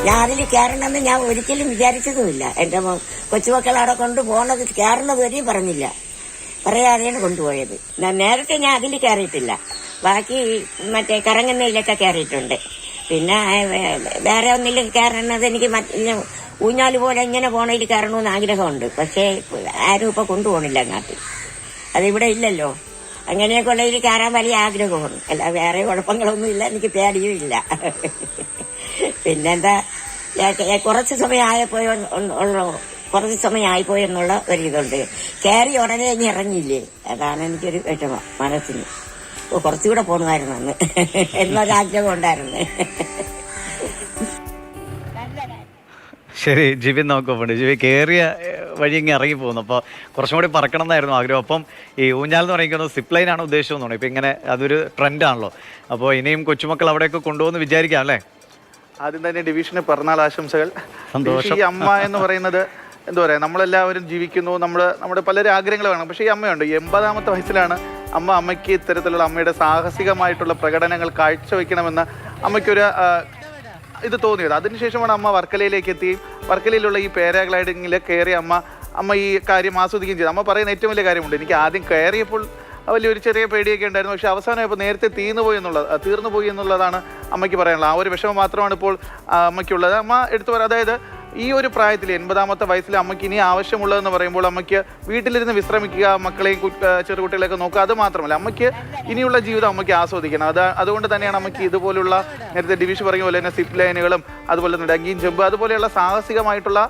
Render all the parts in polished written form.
ഞാൻ അതിൽ കയറണമെന്ന് ഞാൻ ഒരിക്കലും വിചാരിച്ചതുമില്ല. എന്റെ കൊച്ചുമക്കൾ അവിടെ കൊണ്ടുപോകുന്നത് കയറുന്നത് വരെയും പറഞ്ഞില്ല, പറയാതെയാണ് കൊണ്ടുപോയത്. നേരത്തെ ഞാൻ അതിൽ കയറിയിട്ടില്ല. ബാക്കി മറ്റേ കറങ്ങുന്നതിലൊക്കെ കയറിയിട്ടുണ്ട്. പിന്നെ വേറെ ഒന്നിലും കയറണത് എനിക്ക് ഊഞ്ഞാല് പോലെ ഇങ്ങനെ പോണതിൽ കയറണമെന്ന് ആഗ്രഹമുണ്ട്. പക്ഷേ ആരും ഇപ്പൊ കൊണ്ടുപോകണില്ല അങ്ങാട്ട്. അതിവിടെ ഇല്ലല്ലോ. അങ്ങനെയൊക്കെ ഉള്ളതിൽ കയറാൻ വലിയ ആഗ്രഹമാണ്. അല്ല വേറെ കുഴപ്പങ്ങളൊന്നും ഇല്ല, എനിക്ക് പേടിയും ഇല്ല. പിന്നെന്താ, കുറച്ച് സമയമായിപ്പോയെന്നുള്ള ഒരിതുണ്ട്. കയറി ഉടനെ ഇനി ഇറങ്ങിയില്ലേ, അതാണ് എനിക്കൊരു വിഷമം മനസ്സിന്. കുറച്ചുകൂടെ പോകണമായിരുന്നു എന്നൊരാഗ്രഹം ഉണ്ടായിരുന്നു. ശരി, ജിബിൻ നോക്കുന്നുണ്ട്. ജിബി കയറിയ വഴി ഇങ്ങനെ ഇറങ്ങി പോകുന്നു. അപ്പോൾ കുറച്ചും കൂടി പറക്കണം എന്നായിരുന്നു ആഗ്രഹം. അപ്പം ഈ ഊഞ്ഞാൽ എന്ന് പറയുന്നത് സിപ്പ് ലൈനാണ് ഉദ്ദേശം തോന്നുന്നു. ഇപ്പം ഇങ്ങനെ അതൊരു ട്രെൻഡാണല്ലോ. അപ്പോൾ ഇനിയും കൊച്ചുമക്കൾ അവിടെയൊക്കെ കൊണ്ടുപോകുന്ന വിചാരിക്കാം അല്ലേ? ആദ്യം തന്നെ ഡിവിഷന് പിറന്നാൾ ആശംസകൾ. സന്തോഷം. ഈ അമ്മ എന്ന് പറയുന്നത് എന്താ പറയുക, നമ്മളെല്ലാവരും ജീവിക്കുന്നു, നമ്മുടെ പലരും ആഗ്രഹങ്ങൾ വേണം. പക്ഷേ ഈ അമ്മയുണ്ട്, 80ാമത്തെ വയസ്സിലാണ് അമ്മയ്ക്ക് ഇത്തരത്തിലുള്ള അമ്മയുടെ സാഹസികമായിട്ടുള്ള പ്രകടനങ്ങൾ കാഴ്ചവെക്കണമെന്ന് അമ്മയ്ക്കൊരു ഇത് തോന്നിയത്. അതിനുശേഷമാണ് അമ്മ വർക്കലയിലേക്ക് എത്തുകയും വർക്കലയിലുള്ള ഈ പാരാഗ്ലൈഡിങ്ങിൽ കയറി അമ്മ ഈ കാര്യം ആസ്വദിക്കുകയും ചെയ്തു. അമ്മ പറയുന്ന ഏറ്റവും വലിയ കാര്യമുണ്ട്, എനിക്ക് ആദ്യം കയറിയപ്പോൾ വലിയൊരു ചെറിയ പേടിയൊക്കെ ഉണ്ടായിരുന്നു. പക്ഷേ അവസാനമായപ്പോൾ നേരത്തെ തീർന്നു പോയി എന്നുള്ളതാണ് അമ്മയ്ക്ക് പറയാനുള്ളത്. ആ ഒരു വിഷമം മാത്രമാണ് ഇപ്പോൾ അമ്മയ്ക്കുള്ളത്. അമ്മ എടുത്തു പറയാം, അതായത് ഈ ഒരു പ്രായത്തിൽ 80ാമത്തെ വയസ്സിൽ അമ്മയ്ക്ക് ഇനി ആവശ്യമുള്ളതെന്ന് പറയുമ്പോൾ അമ്മയ്ക്ക് വീട്ടിലിരുന്ന് വിശ്രമിക്കുക, മക്കളെയും ചെറുകുട്ടികളെയൊക്കെ നോക്കുക, അത് മാത്രമല്ല അമ്മയ്ക്ക് ഇനിയുള്ള ജീവിതം അമ്മയ്ക്ക് ആസ്വദിക്കണം. അതുകൊണ്ട് തന്നെയാണ് അമ്മയ്ക്ക് ഇതുപോലുള്ള നേരത്തെ ഡിവിഷ് പറഞ്ഞ പോലെ തന്നെ സിപ്പ് ലൈനുകളും അതുപോലെ തന്നെ ഡങ്കിങ് ജമ്പ് അതുപോലെയുള്ള സാഹസികമായിട്ടുള്ള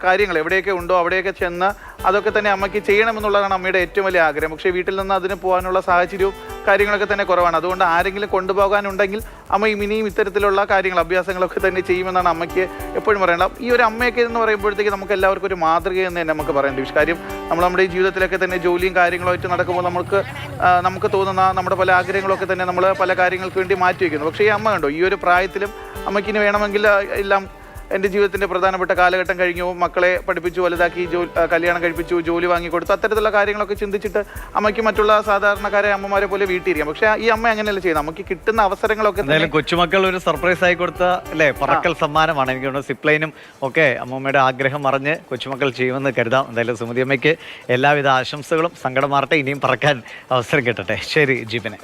കാര്യങ്ങൾ എവിടെയൊക്കെ ഉണ്ടോ അവിടെയൊക്കെ ചെന്ന് അതൊക്കെ തന്നെ അമ്മയ്ക്ക് ചെയ്യണമെന്നുള്ളതാണ് അമ്മയുടെ ഏറ്റവും വലിയ ആഗ്രഹം. പക്ഷേ വീട്ടിൽ നിന്ന് അതിന് പോകാനുള്ള സാഹചര്യവും കാര്യങ്ങളൊക്കെ തന്നെ കുറവാണ്. അതുകൊണ്ട് ആരെങ്കിലും കൊണ്ടുപോകാനുണ്ടെങ്കിൽ അമ്മ ഇനിയും ഇത്തരത്തിലുള്ള കാര്യങ്ങൾ അഭ്യാസങ്ങളൊക്കെ തന്നെ ചെയ്യുമെന്നാണ് അമ്മയ്ക്ക് എപ്പോഴും പറയേണ്ടത്. ഈ ഒരു അമ്മയൊക്കെ എന്ന് പറയുമ്പോഴത്തേക്ക് നമുക്ക് എല്ലാവർക്കും ഒരു മാതൃകയെന്ന് തന്നെ നമുക്ക് പറയാൻ പറ്റും. കാര്യം നമ്മുടെ ഈ ജീവിതത്തിലൊക്കെ തന്നെ ജോലിയും കാര്യങ്ങളുമായിട്ട് നടക്കുമ്പോൾ നമുക്ക് തോന്നുന്ന നമ്മുടെ പല ആഗ്രഹങ്ങളൊക്കെ തന്നെ നമ്മൾ പല കാര്യങ്ങൾക്ക് വേണ്ടി മാറ്റി വയ്ക്കുന്നു. പക്ഷേ ഈ അമ്മ കണ്ടോ, ഈ ഒരു പ്രായത്തിലും അമ്മയ്ക്കിനി വേണമെങ്കിൽ എല്ലാം എൻ്റെ ജീവിതത്തിൻ്റെ പ്രധാനപ്പെട്ട കാലഘട്ടം കഴിഞ്ഞു, മക്കളെ പഠിപ്പിച്ചു, വലുതാക്കി, കല്യാണം കഴിപ്പിച്ചു, ജോലി വാങ്ങിക്കൊടുത്തു, അത്തരത്തിലുള്ള കാര്യങ്ങളൊക്കെ ചിന്തിച്ചിട്ട് അമ്മയ്ക്ക് മറ്റുള്ള സാധാരണക്കാരെ അമ്മമാരെ പോലെ വീട്ടിരിക്കാം. പക്ഷേ ഈ അമ്മ അങ്ങനെയല്ല ചെയ്യുന്നത്. നമുക്ക് കിട്ടുന്ന അവസരങ്ങളൊക്കെ കൊച്ചുമക്കൾ ഒരു സർപ്രൈസ് ആയി കൊടുത്ത അല്ലേ പറക്കൽ സമ്മാനമാണ്. എനിക്ക് തോന്നുന്നു സിപ്ലൈനും ഒക്കെ അമ്മമ്മയുടെ ആഗ്രഹം പറഞ്ഞ് കൊച്ചുമക്കൾ ചെയ്യുമെന്ന് കരുതാം. എന്തായാലും സുമതി അമ്മയ്ക്ക് എല്ലാവിധ ആശംസകളും. സങ്കടം മാറട്ടെ, ഇനിയും പറക്കാൻ അവസരം കിട്ടട്ടെ. ശരി ജിബിനെ.